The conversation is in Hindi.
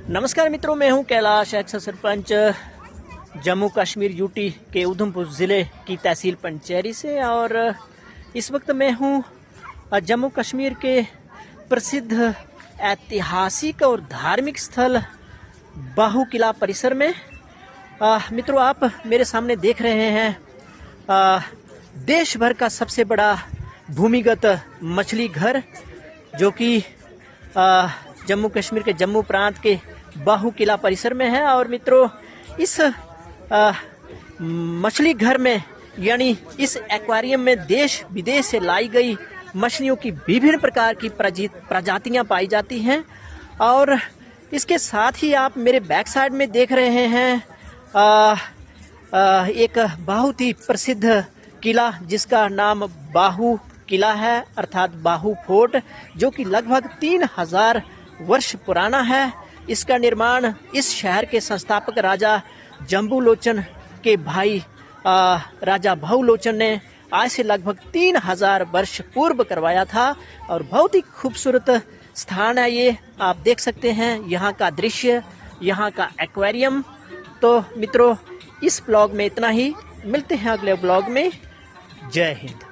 नमस्कार मित्रों, मैं हूं कैलाश, एक्स सरपंच जम्मू कश्मीर यूटी के उधमपुर ज़िले की तहसील पंचेरी से। और इस वक्त मैं हूं जम्मू कश्मीर के प्रसिद्ध ऐतिहासिक और धार्मिक स्थल बाहू किला परिसर में। मित्रों, आप मेरे सामने देख रहे हैं देश भर का सबसे बड़ा भूमिगत मछली घर, जो कि जम्मू कश्मीर के जम्मू प्रांत के बाहू किला परिसर में है। और मित्रों, इस मछली घर में यानी इस एक्वेरियम में देश विदेश से लाई गई मछलियों की विभिन्न प्रकार की प्रजातियां पाई जाती हैं। और इसके साथ ही आप मेरे बैक साइड में देख रहे हैं एक बहुत ही प्रसिद्ध किला जिसका नाम बाहू किला है, अर्थात बाहू फोर्ट, जो कि लगभग 3000 वर्ष पुराना है। इसका निर्माण इस शहर के संस्थापक राजा जम्बू लोचन के भाई राजा भाऊ लोचन ने आज से लगभग 3000 वर्ष पूर्व करवाया था। और बहुत ही खूबसूरत स्थान है ये, आप देख सकते हैं यहाँ का दृश्य, यहाँ का एक्वेरियम। तो मित्रों, इस ब्लॉग में इतना ही, मिलते हैं अगले ब्लॉग में। जय हिंद।